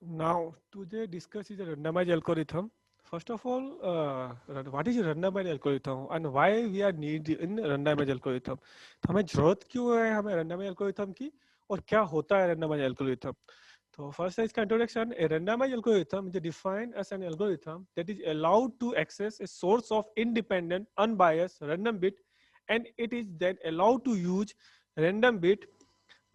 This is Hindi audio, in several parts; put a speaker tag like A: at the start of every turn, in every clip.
A: Now, today discuss is a randomized algorithm. First of all, what is a randomized algorithm and why we are need in randomized algorithm? तो हमें जरूरत क्यों है हमें randomized algorithm की और क्या होता है randomized algorithm? So first is introduction. A randomized algorithm is defined as an algorithm that is allowed to access a source of independent, unbiased, random bit, and it is then allowed to use random bit,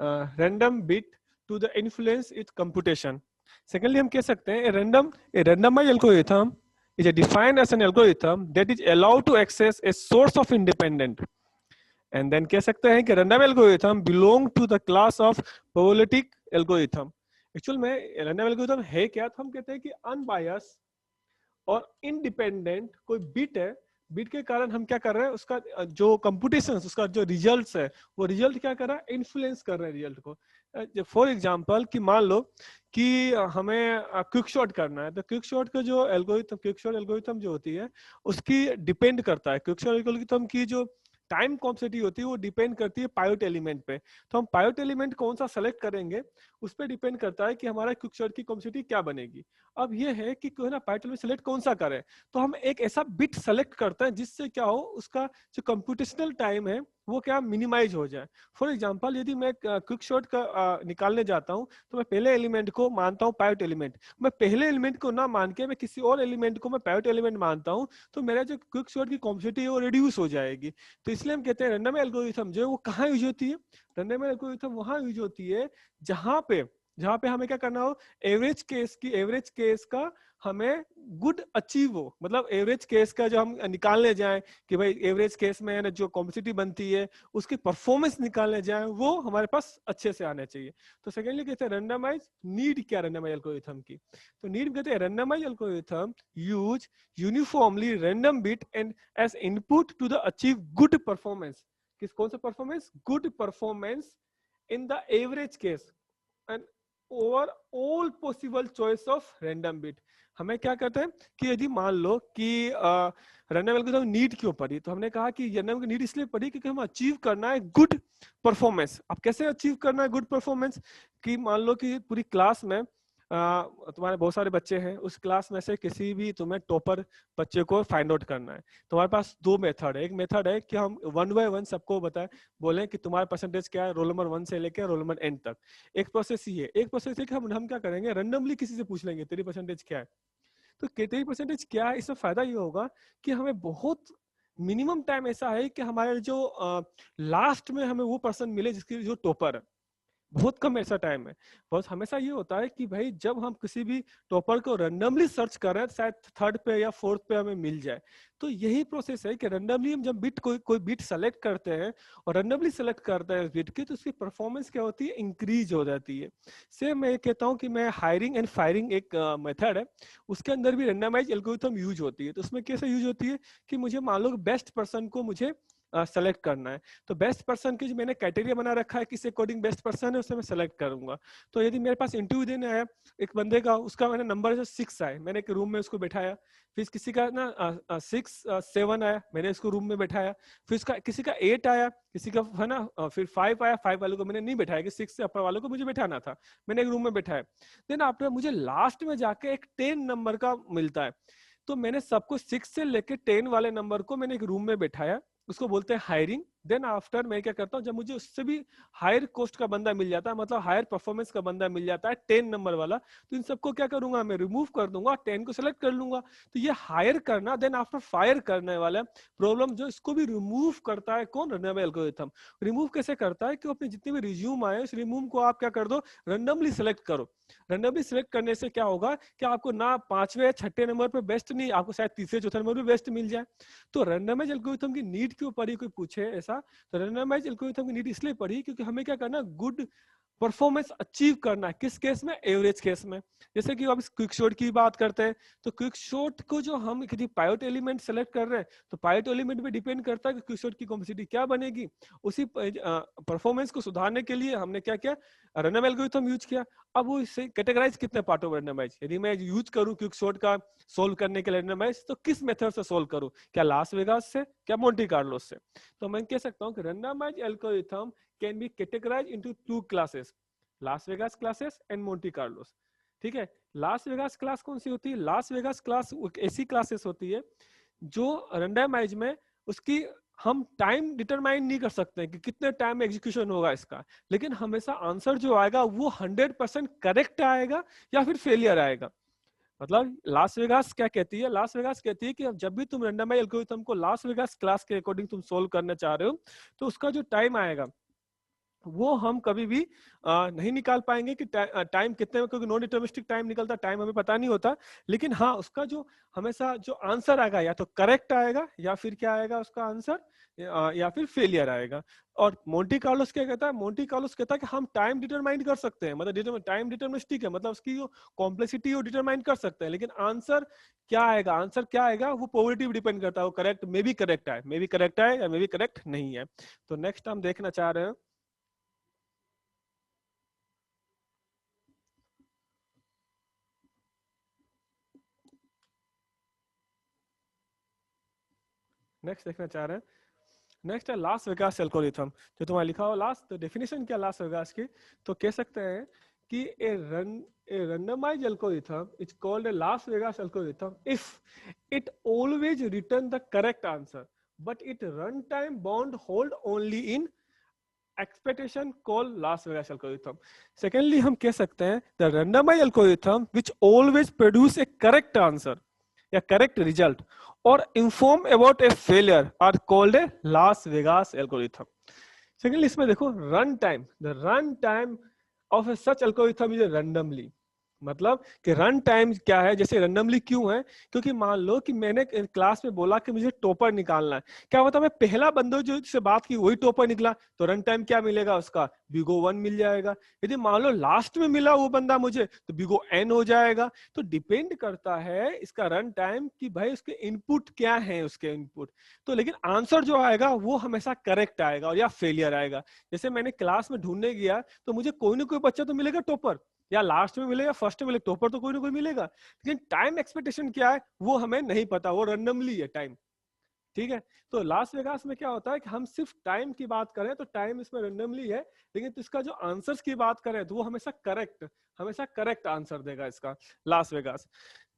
A: random bit to the influence its computation. Secondly, हम कह सकते हैं a randomized algorithm is defined as an algorithm that is allowed to access a source of independent. And then कह सकते हैं कि random algorithm belong to the class of probabilistic algorithm. Actual में random algorithm है क्या? तो हम कहते हैं कि unbiased और इंडिपेंडेंट कोई बिट है, बिट के कारण हम क्या कर रहे हैं, उसका जो कंप्यूटेशन, उसका जो रिजल्ट है, वो रिजल्ट क्या कर रहा है, इन्फ्लुएंस कर रहा है रिजल्ट को. फॉर एग्जांपल कि मान लो कि हमें क्विक शॉट करना है, तो क्विक शॉट का जो एल्गोरिथम, क्विक शॉट एल्गोरिथम जो होती है उसकी डिपेंड करता है, क्विक शॉट एल्गोरिथम की जो टाइम कॉम्प्लेक्सिटी होती है वो डिपेंड करती है पायोट एलिमेंट पे. तो हम पायोट एलिमेंट कौन सा सेलेक्ट करेंगे उस पर डिपेंड करता है कि हमारा क्विक शॉट की कॉम्प्लेक्सिटी क्या बनेगी. अब ये है कि कोई ना पायोट एलिमेंट सेलेक्ट कौन सा करें, तो हम एक ऐसा बिट सेलेक्ट करते हैं जिससे क्या हो, उसका जो कंप्यूटेशनल टाइम है वो क्या मिनिमाइज हो जाए. फॉर एग्जांपल यदि मैं क्विक शॉट का निकालने जाता हूं तो मैं पहले एलिमेंट को मानता हूं पायोट एलिमेंट. मैं पहले एलिमेंट को ना मान के मैं किसी और एलिमेंट को मैं पायोट एलिमेंट मानता हूं, तो मेरा जो क्विक शॉट की कॉम्प्लेक्सिटी है वो रिड्यूस हो जाएगी. तो इसलिए हम कहते हैं रैंडम एल्गोरिथम जो है वो कहाँ यूज होती है, रैंडम एल्गोरिथम वहां यूज होती है जहां पे हमें क्या करना हो, एवरेज केस का हमें गुड अचीव हो. मतलब एवरेज केस का जो हम निकालने जाएं कि भाई एवरेज केस में ना जो कॉम्प्लेक्सिटी बनती है उसकी परफॉर्मेंस निकालने जाएं, वो हमारे पास अच्छे से आने चाहिए. तो सेकेंडली कहते हैं रैंडमाइज. नीड क्या रैंडमाइज एल्गोरिथम की, तो नीड कहते हैं randomize algorithm use uniformly random bit and as input to the achieve good performance. कौन सा performance, good performance in the average case and over all possible choice of random bit. हमें क्या कहते हैं कि यदि मान लो कि रैंडम एल्गोरिथम नीड क्यों पड़ी, तो हमने कहा कि रैंडम की नीड इसलिए पड़ी क्योंकि हम अचीव करना है गुड परफॉर्मेंस. अब कैसे अचीव करना है गुड परफॉर्मेंस, कि मान लो कि पूरी क्लास में तुम्हारे बहुत सारे बच्चे हैं, उस क्लास में से किसी भी तुम्हें टॉपर बच्चे को फाइंड आउट करना है. तुम्हारे पास दो मेथड है. एक मेथड है कि हम वन बाय वन सबको बताएं, बोले कि तुम्हारा परसेंटेज क्या है रोल नंबर 1 से लेकर रोल नंबर एन तक. एक प्रोसेस ये है. एक प्रोसेस है कि हम क्या करेंगे, रैंडमली किसी से पूछ लेंगे तेरी परसेंटेज क्या है. तो तेरी परसेंटेज क्या है, इससे फायदा ये होगा कि हमें बहुत मिनिमम टाइम ऐसा है कि हमारे जो लास्ट में हमें वो पर्सन मिले जिसकी जो टॉपर है. बहुत कम ऐसा टाइम है. बस हमेशा ये होता है कि भाई जब हम किसी भी टॉपर को रैंडमली सर्च कर रहे हैं, शायद थर्ड पे या फोर्थ पे हमें मिल जाए. तो यही प्रोसेस है कि रैंडमली हम जब बिट कोई बिट सेलेक्ट करते हैं और रैंडमली सेलेक्ट करते हैं बिट की, तो उसकी परफॉर्मेंस क्या होती है, इंक्रीज हो जाती है. सेम मैं कहता हूँ कि मैं हायरिंग एंड फायरिंग एक मेथड है, उसके अंदर भी रैंडमाइज एल्गोरिथम यूज होती है. तो उसमें कैसे यूज होती है कि मुझे मान लो बेस्ट पर्सन को मुझे सेलेक्ट करना है, तो बेस्ट पर्सन की जो मैंने क्राइटेरिया बना रखा है किस अकॉर्डिंग बेस्ट पर्सन है उसे मैं सेलेक्ट करूंगा. तो यदि मेरे पास इंटरव्यू देने आया एक बंदे का, उसका मैंने नंबर जो 6 आया, मैंने एक रूम में उसको बैठाया. फिर किसी का ना 6 7 आया, मैंने इसको रूम में बैठाया. फिर उसका किसी का 8 आया, किसी का है ना फिर 5 आया. 5 वालों को मैंने नहीं बैठाया कि 6 से अपर वालों को मुझे बैठाना था, मैंने एक रूम में बैठाया. देन आफ्टर मुझे लास्ट में जाके एक 10 नंबर का मिलता है, तो मैंने सबको 6 से लेके 10 वाले नंबर को मैंने एक रूम में बैठाया, उसको बोलते हैं हायरिंग. देन आफ्टर मैं क्या करता हूँ, जब मुझे उससे भी हायर कॉस्ट का बंदा मिल जाता है, मतलब हायर परफॉर्मेंस का बंदा मिल जाता है 10 नंबर वाला, तो इन सबको क्या करूंगा, मैं रिमूव कर दूंगा, 10 को सिलेक्ट कर लूंगा. तो ये हायर करना देन आफ्टर फायर करने वाला प्रॉब्लम जो इसको भी रिमूव करता है कौन, रैंडम एल्गोरिथम. रिमूव कैसे करता है कि अपने जितने भी रिज्यूम आए उस रिज्यूम को आप क्या कर दो, रैंडमली सिलेक्ट करो. रैंडमली सिलेक्ट करने से क्या होगा कि आपको ना 5वें या 6ठे नंबर पे बेस्ट नहीं, आपको शायद तीसरे चौथे नंबर पे बेस्ट मिल जाए. तो रैंडमाइज एल्गोरिथम की नीड क्यों पड़ी, कोई पूछे ऐसा, तो रैंडमाइज एल्गोरिथम की नीड इसलिए पड़ी क्योंकि हमें क्या करना, गुड परफॉर्मेंस अचीव करना है. किस केस में, एवरेज केस में. जैसे कि अब क्विक शॉट की बात करते हैं, तो क्विक शॉट को जो हम यदि पायोट एलिमेंट सेलेक्ट कर रहे हैं, तो पायोट एलिमेंट पे डिपेंड करता है कि क्विक शॉट की कॉम्प्लेक्सिटी क्या बनेगी. उसी परफॉर्मेंस को सुधारने के लिए हमने क्या किया, रैंडम एल्गोरिथम यूज किया. अब वो इसे कैटेगराइज कितने पार्टों में रैंडमाइज, यदि मैं यूज करूं क्विक शॉट का सोल्व करने के लिए रैंडमाइज, तो किस मेथड से सोल्व करूं, क्या लास वेगास से, क्या मोंटी कार्लो से. तो मैं कह सकता हूं कि randomise algorithm can be categorized into two classes, Las Vegas classes and Monte Carlos. ठीक है। लास वेगास क्लास कौन सी होती है? लास वेगास क्लास ऐसी क्लासेस होती है जो रैंडमाइज में उसकी हम टाइम डिटरमाइन नहीं कर सकते कि कितने टाइम में एग्जीक्यूशन होगा इसका, लेकिन हमेशा आंसर जो आएगा वो 100% करेक्ट आएगा या फिर फेलियर आएगा। मतलब लास वेगास क्या कहती है? लास वेगास कहती है कि अब जब भी तुम रैंडमाइज एल्गोरिथम को लास वेगास क्लास के अकॉर्डिंग तुम सोल्व करना चाह रहे हो, तो उसका जो टाइम आएगा वो हम कभी भी नहीं निकाल पाएंगे कि टाइम कितने में, क्योंकि नॉन डिटर्मिनिस्टिक टाइम निकलता, टाइम हमें पता नहीं होता। लेकिन हाँ, उसका जो हमेशा जो आंसर आएगा या तो करेक्ट आएगा या फिर क्या आएगा उसका आंसर, या फिर फेलियर आएगा। और मोंटी कार्लोस क्या कहता है? मोंटी कार्लोस कहता है कि हम टाइम डिटरमाइन कर सकते हैं, मतलब टाइम डिटर्मिनिस्टिक है, मतलब उसकी जो कॉम्प्लेक्सिटी वो डिटरमाइन कर सकते हैं, लेकिन आंसर क्या आएगा, आंसर क्या आएगा वो प्रोबेबिलिटी पे डिपेंड करता है। वो करेक्ट मे बी करेक्ट है, मे बी करेक्ट है या मे बी करेक्ट नहीं है। तो नेक्स्ट हम देखना चाह रहे हैं, नेक्स्ट देखना चाह रहे हैं, नेक्स्ट है लास वेगास एल्गोरिथम। जो तुम्हारा लिखा हो लास्ट, तो डेफिनेशन क्या लास वेगास की, तो कह सकते हैं कि a randomized algorithm is called a Las Vegas algorithm if it always return the correct answer but its runtime bound hold only in expectation called Las Vegas algorithm. Secondly, हम कह सकते हैं the randomized algorithm which always produce a correct answer या correct result or inform about a failure are called a Las Vegas algorithm. Secondly, इसमें देखो the run time of a such algorithm is randomly, मतलब कि रन टाइम क्या है, जैसे रैंडमली क्यों है, क्योंकि मान लो कि मैंने क्लास में बोला कि मुझे टॉपर निकालना है, क्या होता है मैं पहला बंदो जो से बात की वही टॉपर निकला, तो रन टाइम क्या मिलेगा उसका, बिगो 1 मिल जाएगा। यदि मान लो लास्ट में मिला वो बंदा मुझे, तो बिगो n हो जाएगा। तो डिपेंड करता है इसका रन टाइम कि भाई उसके इनपुट क्या है, उसके इनपुट। तो लेकिन आंसर जो आएगा वो हमेशा करेक्ट आएगा और या फेलियर आएगा। जैसे मैंने क्लास में ढूंढने गया तो मुझे कोई ना कोई बच्चा तो मिलेगा टॉपर, या लास्ट में मिलेगा फर्स्ट में मिलेगा, टॉपर तो कोई ना कोई मिलेगा, लेकिन टाइम एक्सपेक्टेशन क्या है वो हमें नहीं पता, वो रैंडमली है टाइम। ठीक है। तो लास वेगास में क्या होता है कि हम सिर्फ टाइम की बात करें तो टाइम इसमें रैंडमली है, लेकिन तो इसका जो आंसर्स की बात करें तो वो हमेशा करेक्ट आंसर देगा इसका लास वेगास।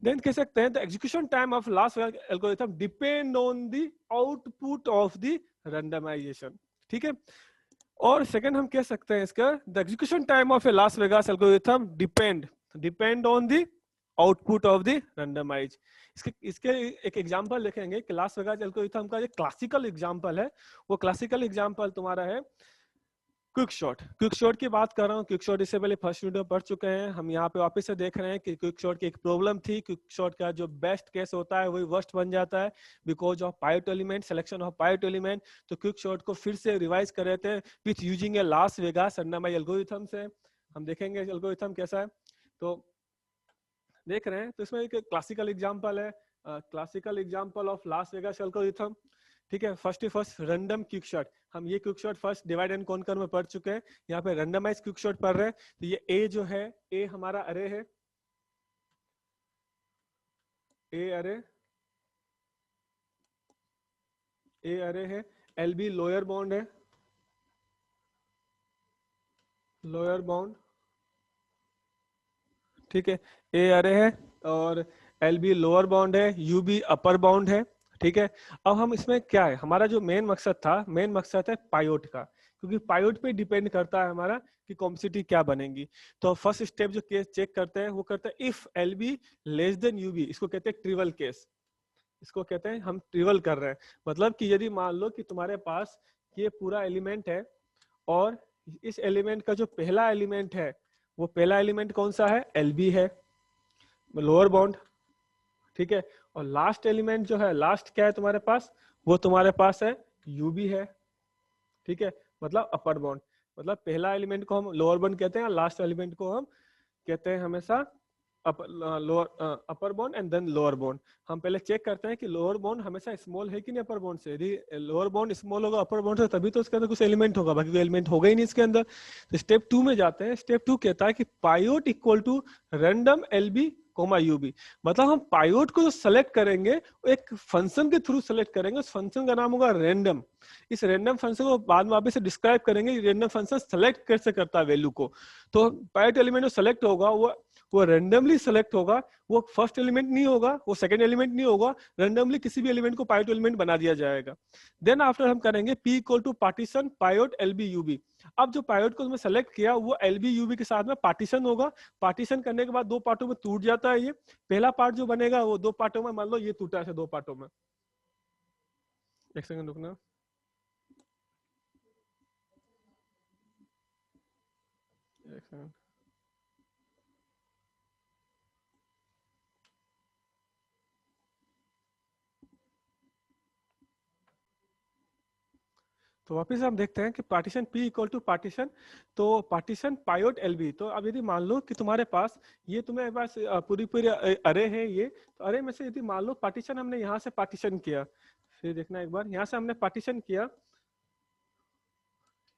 A: देन कह सकते हैं the execution time of Las Vegas algorithm depend on the output of the randomization. ठीक है। और सेकंड हम कह सकते हैं इसका the execution time of a Las Vegas algorithm depend on the output of the randomize. इसके एक एग्जांपल लिखेंगे कि लास वेगास एल्गोरिथम का एक क्लासिकल एग्जांपल है। वो क्लासिकल एग्जांपल तुम्हारा है क्विक शॉट की बात कर रहा हूँ। क्विक शॉट इससे पहले फर्स्ट वीडियो पढ़ चुके हैं, हम यहाँ पे वापस से देख रहे हैं कि क्विक शॉट की एक प्रॉब्लम थी। क्विक शॉट का जो बेस्ट केस होता है वही वर्स्ट बन जाता है बिकॉज ऑफ पायट एलिमेंट, सिलेक्शन ऑफ पायट एलिमेंट। तो क्विक शॉट को फिर से रिवाइज कर रहे थे with using A Las Vegas randomise algorithm से। हम देखेंगे एल्गोरिथम कैसा है, तो देख रहे हैं। तो इसमें एक क्लासिकल एग्जाम्पल है, classical example of Las Vegas algorithm. ठीक है। फर्स्ट रैंडम क्विक शॉट, हम ये quick shot first divide and conquer में पढ़ चुके हैं, यहाँ पे रैंडमाइज क्विक शॉट पढ़ रहे हैं। तो ये ए जो है, ए हमारा अरे है, ए अरे है, एल बी लोअर बाउंड है, लोअर बाउंड। ठीक है। ए अरे है और एल बी लोअर बाउंड है, यू बी अपर बाउंड है। ठीक है। अब हम इसमें क्या है, हमारा जो मेन मकसद है पायोट का, क्योंकि पायोट पे डिपेंड करता है हमारा कि कॉम्प्लेक्सिटी क्या बनेगी। तो फर्स्ट स्टेप जो केस चेक करते हैं वो करते हैं if L B less than U B, इसको कहते हैं ट्रिवल केस। इसको कहते हैं हम ट्रिवल कर रहे हैं, मतलब कि यदि मान लो कि तुम्हारे पास ये पूरा एलिमेंट है और इस एलिमेंट का जो पहला एलिमेंट है वो पहला एलिमेंट कौन सा है, एल बी है, लोअर बाउंड। ठीक है। और लास्ट एलिमेंट जो है, लास्ट क्या है तुम्हारे पास, वो तुम्हारे पास है यू बी है। ठीक है। मतलब अपर बाउंड, मतलब पहला एलिमेंट को हम लोअर बाउंड कहते हैं, लास्ट एलिमेंट को हम कहते हैं हमेशा upper bound and then lower bound. हम पहले चेक करते हैं कि लोअर बाउंड हमेशा स्मॉल है कि नहीं अपर बाउंड से। यदि लोअर बाउंड स्मॉल होगा अपर बाउंड से तभी तो उसके अंदर कुछ एलिमेंट होगा, बाकी कोई एलिमेंट होगा ही नहीं इसके अंदर। तो स्टेप 2 में जाते हैं। स्टेप 2 कहता है कि pivot equal to random L B comma UB. मतलब हम पाइवट को जो सेलेक्ट करेंगे वो एक फंक्शन के थ्रू सेलेक्ट करेंगे, उस फंक्शन का नाम होगा रैंडम। इस रैंडम फंक्शन को बाद में वापस से डिस्क्राइब करेंगे, रैंडम फंक्शन सेलेक्ट कैसे करता है वैल्यू को। तो पाइवट एलिमेंट जो सेलेक्ट होगा वो रैंडमली सेलेक्ट होगा, वो फर्स्ट एलिमेंट नहीं होगा, वो सेकंड एलिमेंट नहीं होगा, रैंडमली किसी भी एलिमेंट को पाइवट एलिमेंट बना दिया जाएगा। देन आफ्टर हम करेंगे p equal to partition pivot lb ub। अब जो पाइवट को हमने सेलेक्ट किया वो lb ub के साथ में पार्टीशन होगा। पार्टीशन करने के बाद दो पार्टों में टूट जाता है ये। पहला पार्ट जो बनेगा वो दो पार्टों में, मान लो ये टूटा है दो पार्टों में। एक सेकंड रुकना। एक सेकंड। तो वापस हम देखते हैं कि partition p equal to partition, तो पार्टीशन पाइवट lb। तो अब यदि मान लो कि तुम्हारे पास ये तुम्हारे पास पूरी पूरी अरे है ये, तो अरे में से यदि मान लो पार्टीशन हमने यहाँ से पार्टीशन किया, फिर देखना एक बार, यहाँ से हमने पार्टीशन किया,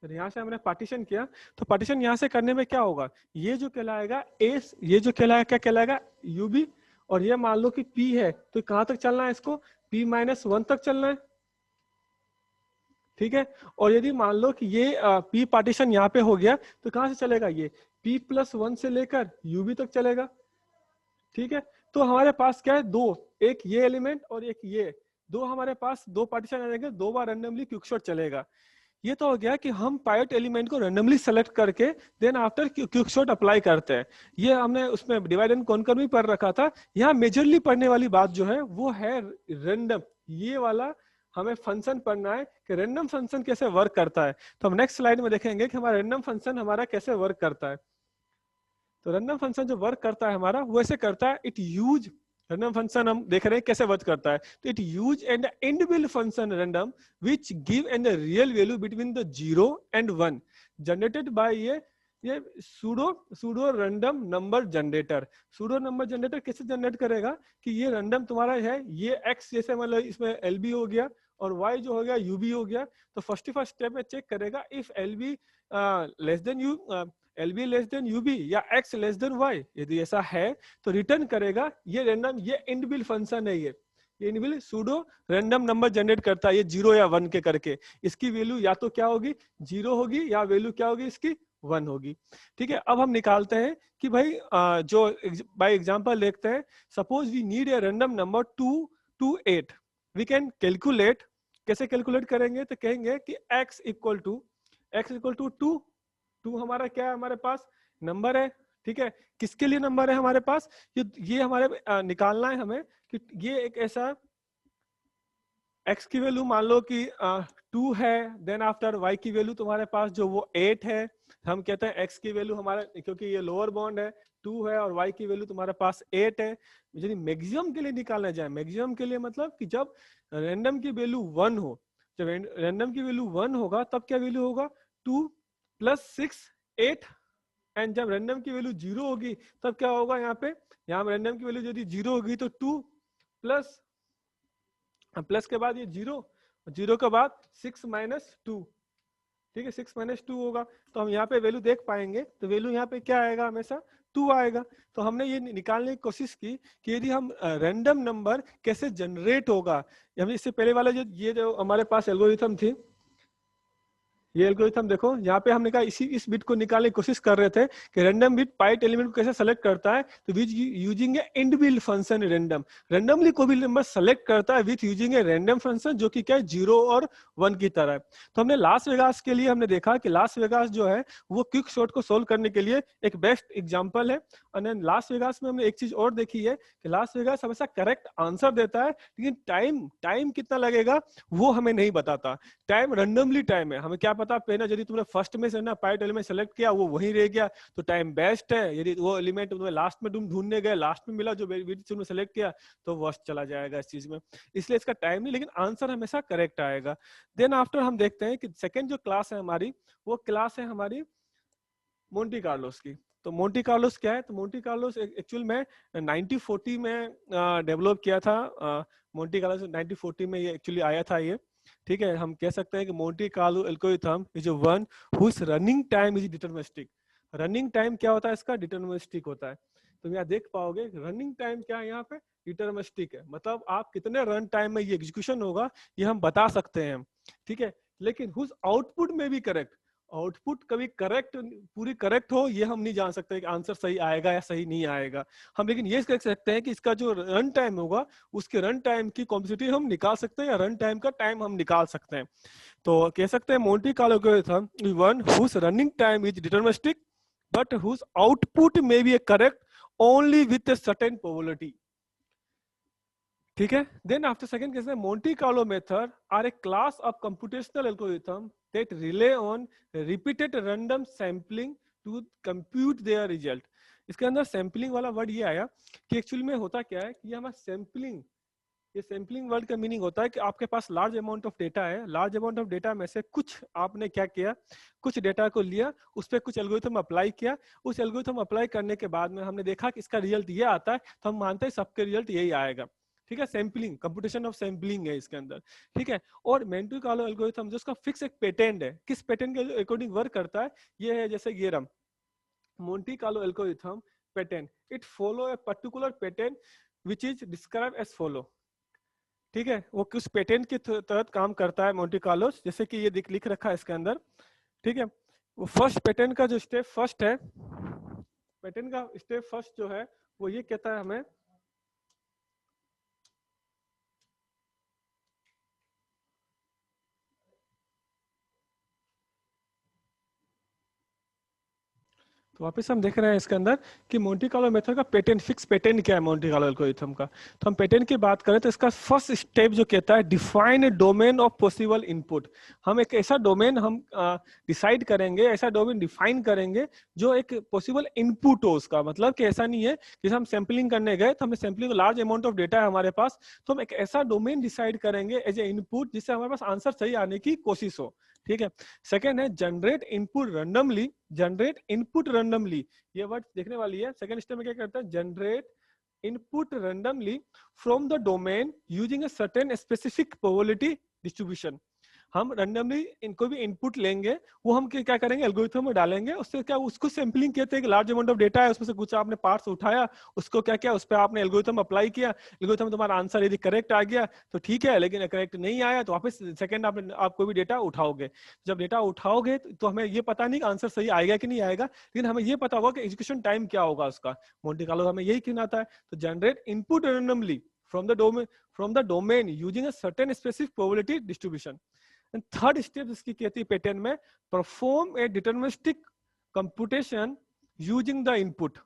A: यहाँ से हमने पार्टीशन किया, तो पार्टीशन यहाँ से करने में क्या होगा, ये जो कहलाएगा एस, ये जो कहलाएगा क्या कहलाएगा यूबी, और ये मान लो कि p है, तो कहाँ तक चलना है इसको, p-1 तक चलना है, ठीक है। और यदि मान लो कि ये p पार्टीशन यहाँ पे हो गया, तो कहाँ से चलेगा, ये p+1 से लेकर ub तक चलेगा, ठीक है। तो हमारे पास क्या है, दो, एक ये एलिमेंट और एक ये, दो हमारे पास दो पार्टीशन आ जाएंगे, दो बार रैंडमली क्विकसॉर्ट चलेगा। ये तो हो गया कि हम पाइवट एलिमेंट को रैंडमली सेलेक्ट करके देन आफ्टर क्विकसॉर्ट अप्लाई करते हैं। ये हमने उसमें डिवाइड एंड कॉन्कर भी पढ़ रखा था। यहाँ मेजरली पढ़ने वाली बात जो है वो है रैंडम, ये वाला हमें फंक्शन पढ़ना है कि रैंडम फंक्शन कैसे वर्क करता है। तो हम नेक्स्ट स्लाइड में देखेंगे कि हमारा रैंडम फंक्शन हमारा कैसे वर्क करता है। तो रैंडम फंक्शन जो वर्क करता है हमारा वो ऐसे करता है, इट यूज, रैंडम फंक्शन हम देख रहे हैं कैसे वर्क करता है, तो it use and individual function random which give and real value between the 0 and 1 generated by ये pseudo random number generator. Pseudo number generator कैसे जनरेट करेगा कि ये रैंडम तुम्हारा है, ये x जैसे मतलब इसमें lb हो गया और y जो हो गया ub हो गया, तो फर्स्ट स्टेप में चेक करेगा if lb less than U LB less than UB या x लेस देन y, यदि ऐसा है तो रिटर्न करेगा ये रैंडम, ये इनबिल्ट फंक्शन है, ये inbuilt pseudo random number generate करता है ये 0 या 1 के करके। इसकी वैल्यू या तो क्या होगी 0 होगी या वैल्यू क्या होगी इसकी 1 होगी, ठीक है। अब हम निकालते हैं कि भाई जो बाय एग्जांपल देखते हैं, suppose we need a random number 2 to 8, we can calculate, कैसे कैलकुलेट करेंगे, तो कहेंगे कि x इक्वल टू 2 हमारा क्या है, हमारे पास नंबर है, ठीक है। किसके लिए नंबर है हमारे पास, ये हमारे निकालना है हमें कि ये एक ऐसा x की वैल्यू मान लो कि 2 है, देन आफ्टर y की वैल्यू तुम्हारे पास जो वो 8 है। हम कहते हैं x की वैल्यू हमारा, क्योंकि ये लोअर बाउंड है 2 है और y की वैल्यू तुम्हारे पास 8 है। यदि मैक्सिमम के लिए निकालना जाए, मैक्सिमम के लिए मतलब कि जब रैंडम की वैल्यू 1 हो, जब रैंडम की वैल्यू 1 होगा तब क्या वैल्यू होगा 2 + 6 8, एंड जब रैंडम की वैल्यू 0 होगी तब क्या होगा, यहाँ पे यहाँ रैंडम की वैल्यू यदि 0 होगी तो 2 प्लस के बाद ये 0 के बाद 6 - 2, ठीक है, 6 - 2 होगा। तो हम यहाँ पे वैल्यू देख पाएंगे, तो वैल्यू यहाँ पे क्या आएगा, हमेशा 2 आएगा। तो हमने ये निकालने की कोशिश की कि यदि हम रैंडम नंबर कैसे जनरेट होगा, हमने इससे पहले वाला जो हमारे पास एल्गोरिथम थी, ये एल्गोरिथम देखो, यहाँ पे हमने कहा इस बिट को निकालने की कोशिश कर रहे थे कि रैंडम बिट पाइट एलिमेंट को कैसे सेलेक्ट करता है, तो which using a inbuilt function random, randomly कोई भी नंबर सेलेक्ट करता है with using a random function जो कि क्या है 0 और 1 की तरह है। तो हमने लास वेगास के लिए हमने देखा कि लास वेगास जो है वो क्विक शॉट को सोल्व करने के लिए एक बेस्ट एग्जाम्पल है। और लास वेगास में हमने एक चीज और देखी है कि लास वेगास हमेशा करेक्ट आंसर देता है, लेकिन टाइम कितना लगेगा वो हमें नहीं बताता। टाइम रैंडमली टाइम है, हमें क्या पता पहले यदि तुमने फर्स्ट में से ना पाइट एलिमेंट सेलेक्ट किया वो वहीं रह गया तो टाइम बेस्ट है, यदि वो एलिमेंट तुम्हें लास्ट में तुम ढूंढने गए लास्ट में मिला जो तुमने सेलेक्ट किया तो वर्स्ट चला जाएगा इस चीज में, इसलिए इसका टाइम नहीं, लेकिन आंसर हमेशा करेक्ट आएगा। देन आफ्टर हम देखते हैं कि सेकंड जो क्लास है हमारी, वो क्लास है हमारी मोंटी कार्लोस की। तो मोंटी कार्लोस क्या है, तो मोंटी कार्लोस एक्चुअल में 1940 में डेवलप किया था। मोंटी कार्लोस 1940 में ये एक्चुअली आया था ये, ठीक है। हम कह सकते हैं कि Monte Carlo algorithm is one whose running time is deterministic. Running time क्या होता है इसका, डिटर्मिनिस्टिक होता है। तो यहाँ देख पाओगे रनिंग टाइम क्या है यहाँ पे, डिटर्मिनिस्टिक है, मतलब आप कितने रन टाइम में ये एग्जीक्यूशन होगा ये हम बता सकते हैं, ठीक है। लेकिन हुज आउटपुट में भी करेक्ट, आउटपुट कभी करेक्ट पूरी करेक्ट हो ये हम नहीं जान सकते कि आंसर सही आएगा या सही नहीं आएगा हम, लेकिन ये कह सकते हैं कि इसका जो रन टाइम होगा उसके रन टाइम की कॉम्प्लेक्सिटी हम निकाल सकते हैं या रन टाइम का टाइम हम निकाल सकते हैं। तो कह सकते हैं Monte Carlo algorithm one whose running time is deterministic but whose output may be correct only with a certain probability, ठीक है। then after second case Monte Carlo method are a class of computational algorithm that rely on repeated random sampling to compute their result। इसके अंदर सैम्पलिंग वाला वर्ड ये आया कि एक्चुअली में होता क्या है कि ये हमारा सैम्पलिंग, ये सैम्पलिंग वर्ड का मीनिंग होता है कि आपके पास लार्ज अमाउंट ऑफ डेटा है, लार्ज अमाउंट ऑफ डेटा में से कुछ आपने क्या किया, कुछ डेटा को लिया, उस पर कुछ एल्गोरिथम अप्लाई किया, उस एल्गोरिथम अप्लाई करने के बाद में हमने देखा कि इसका रिजल्ट ये आता है, तो हम मानते हैं सबके रिजल्ट यही आएगा, ठीक है। सैम्पलिंग, कंप्यूटेशन ऑफ सैम्पलिंग है इसके अंदर, ठीक है। और मोंटे कार्लो एल्गोरिथम जो उसका फिक्स एक पेटेंट है, किस पेटेंट के अकॉर्डिंग वर्क करता है, ये है जैसे ये रम Monte Carlo algorithm patent, it follow a particular patent which is describe as follow, ठीक है। वो किस पेटेंट के तहत काम करता है मोंटे कार्लो, जैसे कि ये लिख रखा है इसके अंदर, ठीक है। वो फर्स्ट पेटेंट का जो स्टेप फर्स्ट है, पेटेंट का स्टेप फर्स्ट जो है वो ये कहता है हमें, तो वापस हम देख रहे हैं इसके अंदर कि मोंटे कार्लो मेथड का पेटेंट, फिक्स पेटेंट क्या है मोंटे कार्लो एल्गोरिथम का। तो हम पेटेंट की बात करें तो इसका फर्स्ट स्टेप जो कहता है define a domain of possible input. हम एक ऐसा डोमेन हम डिसाइड करेंगे, ऐसा डोमेन डिफाइन करेंगे जो एक पॉसिबल इनपुट हो उसका, मतलब कि ऐसा नहीं है जैसे हम सैम्पलिंग करने गए तो हमने sampling large amount of data है हमारे पास, तो हम एक ऐसा डोमेन डिसाइड करेंगे एज ए इनपुट जिससे हमारे पास आंसर सही आने की कोशिश हो, ठीक है। सेकेंड है generate input randomly, generate input randomly, ये वर्ड देखने वाली है। सेकेंड स्टेप में क्या करता है, generate input randomly from the domain using a certain specific probability distribution. हम रैंडमली इनको भी इनपुट लेंगे, वो हम क्या करेंगे एल्गोरिथम में डालेंगे, उससे क्या उसको सैम्पलिंग कहते हैं कि लार्ज अमाउंट ऑफ डेटा है उसमें से कुछ आपने पार्ट्स उठाया, उसको क्या किया उस पर आपने एल्गोरिथम अप्लाई किया, एल्गोरिथम में तुम्हारा आंसर यदि करेक्ट आ गया तो ठीक है, लेकिन करेक्ट नहीं आया तो वापस सेकंड आप कोई भी डेटा उठाओगे। जब डेटा उठाओगे तो हमें ये पता नहीं आंसर सही आएगा कि नहीं आएगा, लेकिन हमें ये पता होगा कि एग्जीक्यूशन टाइम क्या होगा उसका। मोंटे कार्लो हमें यही कहना है, तो generate input randomly from the domain using a certain specific probability distribution। Third step इसकी कहती है पैटर्न में, perform a deterministic computation using the input.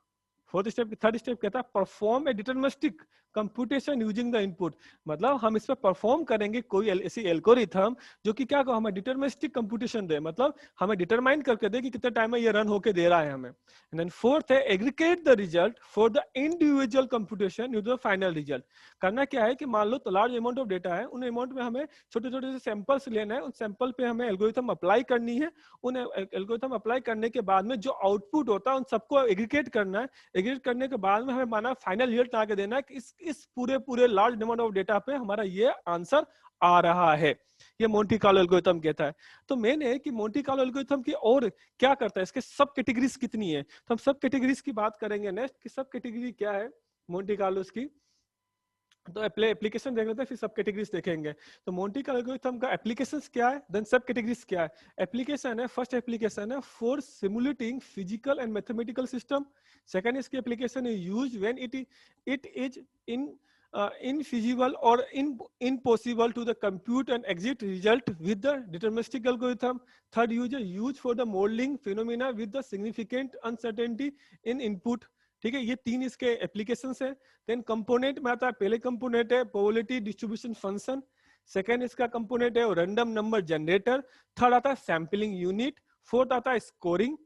A: Fourth step, third step कहता है perform a deterministic computation using the input, मतलब हम इस पर परफॉर्म करेंगे कोई ऐसी एल्गोरिथम जो कि क्या हमें डिटर्मिनिस्टिक कंप्यूटेशन दे, मतलब हमें डिटरमाइन करके दे कि कितने टाइम में ये रन होके दे रहा है हमें। एंड देन फोर्थ है aggregate the result for the individual computation use the final result. करना क्या है कि मान लो तो लार्ज अमाउंट ऑफ डेटा है, उन अमाउंट में हमें छोटे छोटे से सैंपल्स लेना है, उन सैंपल पे हमें एल्गोरिथम अप्लाई करनी है, उन एल्गोरिथम अप्लाई करने के बाद में जो आउटपुट होता है उन सबको एग्रीगेट करना है, एग्रीगेट करने के बाद में हमें माना फाइनल रिजल्ट आके देना है कि इस पूरे लार्ज अमाउंट ऑफ डेटा पे हमारा ये आंसर आ रहा है। ये मोंटे कार्लो एल्गोरिथम कहता है। तो मेन है कि मोंटे कार्लो एल्गोरिथम की और क्या करता है, इसके सब कैटेगरीज कितनी है, तो हम सब कैटेगरीज की बात करेंगे नेक्स्ट कि सब कैटेगरी क्या है मोंटे कार्लो की। तो एप्लीकेशन देख लेते हैं फिर सब कैटेगरीज देखेंगे। तो मोंटे कार्लो एल्गोरिथम का एप्लीकेशंस क्या है, देन सब कैटेगरीज क्या है। एप्लीकेशन है, फर्स्ट एप्लीकेशन है for simulating physical and mathematical system. Second इसकी एप्लीकेशन है use when it is infeasible or impossible to the compute and exit result with the deterministic algorithm. Third use for the modeling phenomena with the significant uncertainty in input। ठीक है, ये तीन इसके एप्लीकेशंस है। देन कंपोनेंट में आता है, पहले कंपोनेंट है प्रोबेबिलिटी डिस्ट्रीब्यूशन फंक्शन, सेकंड इसका कंपोनेंट है रैंडम नंबर जनरेटर, थर्ड आता है सैम्पलिंग यूनिट, फोर्थ आता है स्कोरिंग,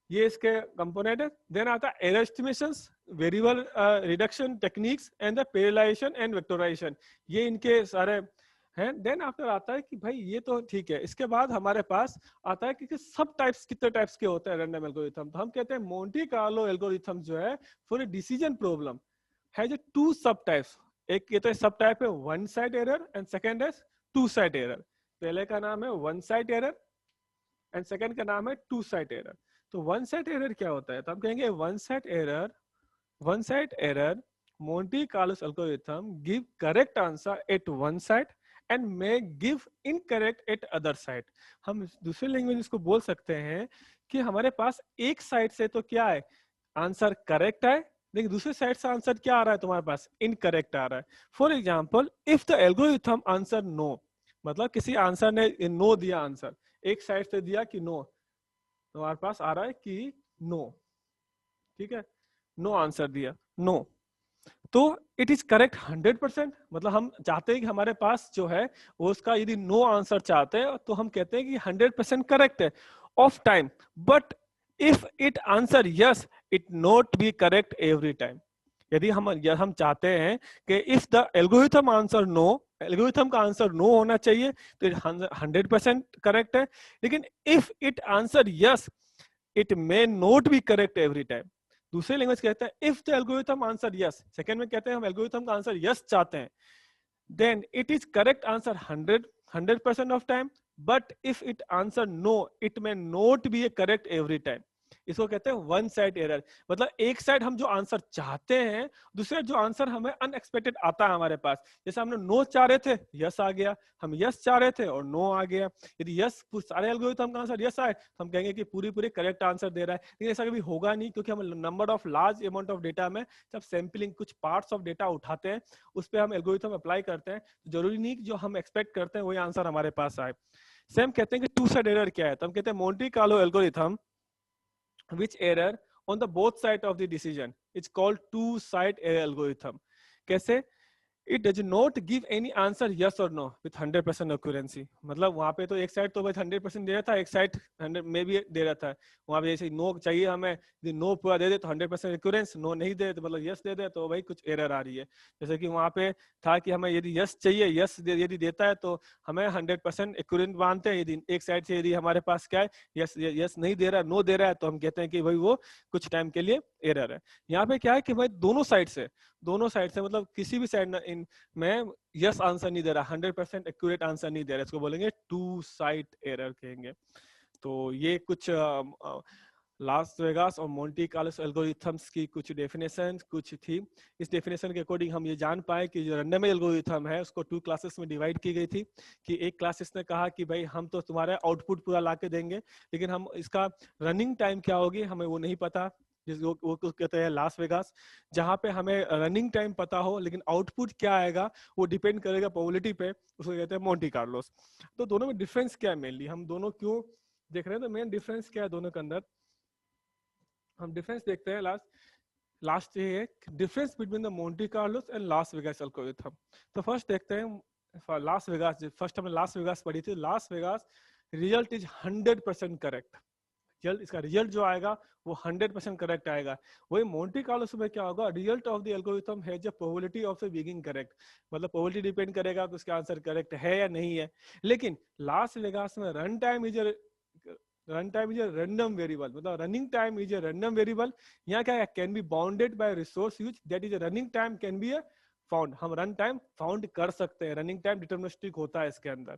A: ये इसके कंपोनेंट है। देन आता है error estimations, variable reduction techniques and the parallelization and vectorization, ये इनके सारे हैं। देन आफ्टर आता है कि भाई ये तो ठीक है, इसके बाद हमारे पास आता है कि सब टाइप्स कितने टाइप्स के होते हैं रैंडम एल्गोरिथम। तो हम कहते हैं मोंटे कार्लो एल्गोरिथम जो है फॉर ए डिसीजन प्रॉब्लम है जो टू सब टाइप्स, एक ये तो सब टाइप है one side error and second है टू साइड एरर। पहले का नाम है one side error and second का नाम है टू साइड एरर। तो वन साइड एरर क्या होता है? तो हम कहेंगे one side error Monte Carlo's algorithm give correct answer at one side and may give incorrect at other side. हम दूसरे लैंग्वेज इसको बोल सकते हैं कि हमारे पास एक साइड से तो क्या है, आंसर करेक्ट है, लेकिन दूसरे साइड से आंसर क्या आ रहा है तुम्हारे पास, इनकरेक्ट आ रहा है. For example, if the algorithm answer no, मतलब किसी आंसर ने नो दिया, आंसर एक साइड से दिया कि नो, तुम्हारे पास आ रहा है कि नो, ठीक है, नो आंसर दिया, नो, तो इट इज करेक्ट 100%. मतलब हम चाहते हैं कि हमारे पास जो है वो उसका यदि नो आंसर चाहते हैं तो हम कहते हैं कि 100% करेक्ट है of time. But if it answer yes, it not be correct every time. यदि हम चाहते हैं कि if the algorithm answer no, algorithm का आंसर नो होना चाहिए तो 100% करेक्ट है. लेकिन if it answer yes, it may not be correct every time. दूसरे लैंग्वेज कहते हैं if the algorithm answer yes, second में कहते हैं हम एल्गोरिथम का आंसर यस चाहते हैं, then it is correct answer 100% of time. But if it answer no, it may not be a correct every time. इसको कहते हैं वन साइड एरर. मतलब एक साइड हम जो आंसर चाहते हैं, दूसरा जो आंसर हमें अनएक्सपेक्टेड आता है हमारे पास. जैसे हमने नो चाह रहे थे, यस आ गया, हम यस चाह रहे थे और नो आ गया. यदि यस सारे एल्गोरिथम का आंसर यस आए तो हम कहेंगे कि पूरी करेक्ट आंसर दे रहा है. लेकिन ऐसा कभी होगा नहीं, क्योंकि हम number of large amount of data में जब सैंपलिंग कुछ पार्ट्स ऑफ डेटा उठाते हैं, उस पर हम एल्गोरिथम अप्लाई करते हैं, जरूरी नहीं कि जो हम एक्सपेक्ट करते हैं वही आंसर हमारे पास आए. सेम कहते हैं कि टू साइड एरर क्या है, तो हम कहते हैं Monte Carlo algorithm which error on the both side of the decision, it's called two side error algorithm. कैसे? It does not give any answer yes or no with 100% accuracy. मतलब वहाँ पे तो एक साइड तो बस 100% दे रहा था, एक साइड 100 में भी दे रहा था. वहाँ पे जैसे नो चाहिए हमें, यदि नो पूरा दे दे तो 100% एक्यूरेंस, नो नहीं दे तो मतलब यस दे दे तो भाई कुछ एरर आ रही है. जैसे कि वहाँ पे था कि हमें यदि यस चाहिए, यस यदि देता है तो हमें 100% एक्यूरेंट मानते हैं. यदि एक साइड से यदि हमारे पास क्या है, यस यस नहीं दे रहा है, नो दे रहा है, तो हम कहते हैं कि भाई वो कुछ टाइम के लिए एरर है. यहाँ पे क्या है कि भाई दोनों साइड से मतलब किसी भी साइड में यस आंसर नहीं दे रहा, 100% एक्यूरेट आंसर नहीं दे रहा, इसको बोलेंगे टू साइड एरर कहेंगे. तो ये कुछ लास वेगास और मोंटी कार्लोस एल्गोरिथम्स की कुछ डेफिनेशन कुछ थी. इस डेफिनेशन के अकॉर्डिंग हम ये जान पाए कि जो रैंडम एल्गोरिथम है उसको 2 क्लासेस में डिवाइड की गई थी. कि एक क्लासेस ने कहा कि भाई हम तो तुम्हारा आउटपुट पूरा ला के देंगे, लेकिन हम इसका रनिंग टाइम क्या होगी हमें वो नहीं पता, जिसको वो कहते हैं लास वेगास. जहाँ पे हमें रनिंग टाइम पता हो लेकिन आउटपुट क्या आएगा वो डिपेंड करेगा प्रोबेबिलिटी पे, उसको कहते हैं मोंटी कार्लोस. तो दोनों में डिफरेंस क्या है मेनली, हम दोनों क्यों देख रहे हैं, तो मेन डिफरेंस क्या है दोनों के अंदर, हम डिफरेंस देखते हैं. लास्ट ये है difference between the Monty Carlos and loss Vegas algorithm. तो फर्स्ट देखते हैं लास वेगास. फर्स्ट हमने लास वेगास पढ़ी थी. Las Vegas result is 100% correct. इसका रिजल्ट जो आएगा वो 100% करेक्ट आएगा. वही मोंटी कार्लोस में क्या होगा, result of the algorithm has a probability of being correct. मतलब प्रोबेबिलिटी डिपेंड करेगा कि उसका आंसर करेक्ट है या नहीं है. लेकिन लास वेगास में run time is a random variable. मतलब running time is a random variable. यहाँ क्या है, can be bounded by resource use, that is running time can be found. हम रन टाइम फाउंड कर सकते हैं, रनिंग टाइम डिटरमिनिस्टिक होता है इसके अंदर.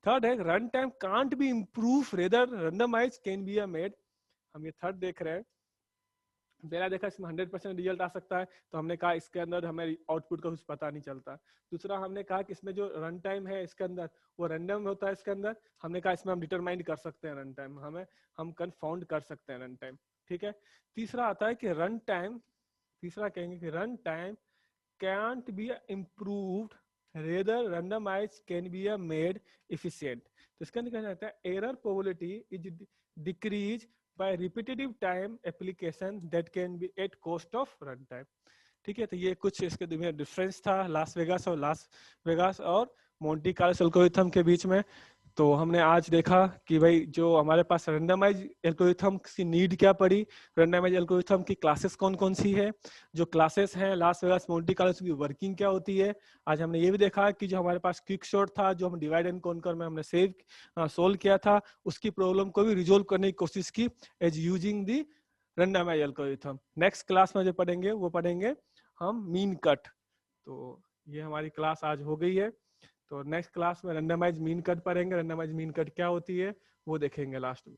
A: थर्ड है run time can't be improve, rather randomise can be made. हम ये थर्ड देख रहे हैं. पहला देखा इसमें 100% रिजल्ट आ सकता है, तो हमने कहा इसके अंदर हमें आउटपुट का कुछ पता नहीं चलता. दूसरा हमने कहा कि इसमें जो रन टाइम है इसके अंदर वो रैंडम होता है इसके अंदर. हमने कहा इसमें हम डिटरमाइन कर सकते हैं रन टाइम, हम कन्फाउंड कर सकते हैं रन टाइम. ठीक है. तीसरा आता है कि रन टाइम, तीसरा कहेंगे कि run time can't be improved, rather randomized can be made efficient. तो इसका क्या कहता है, error probability is decreased by repetitive time application that can be at cost of run time. ठीक है. तो ये कुछ इसके डिफरेंस था लास वेगास और मोंटी कार्लोस एल्गोरिथम के बीच में. तो हमने आज देखा कि भाई जो हमारे पास रैंडमाइज एल्गोरिथम की नीड क्या पड़ी, रैंडमाइज एल्गोरिथम की क्लासेस कौन कौन सी है, जो क्लासेस हैं लास वेगास मोंटी कार्लोस की वर्किंग क्या होती है. आज हमने ये भी देखा कि जो हमारे पास क्विक शॉर्ट था जो हम डिवाइड एंड कॉन्कर में हमने सोल्व किया था, उसकी प्रॉब्लम को भी रिजोल्व करने की कोशिश की as using the randomize algorithm. Next class में जो पढ़ेंगे वो पढ़ेंगे हम मीन कट. तो ये हमारी क्लास आज हो गई है. तो नेक्स्ट क्लास में रैंडमाइज मीन कट पढ़ेंगे. रैंडमाइज मीन कट क्या होती है वो देखेंगे लास्ट में.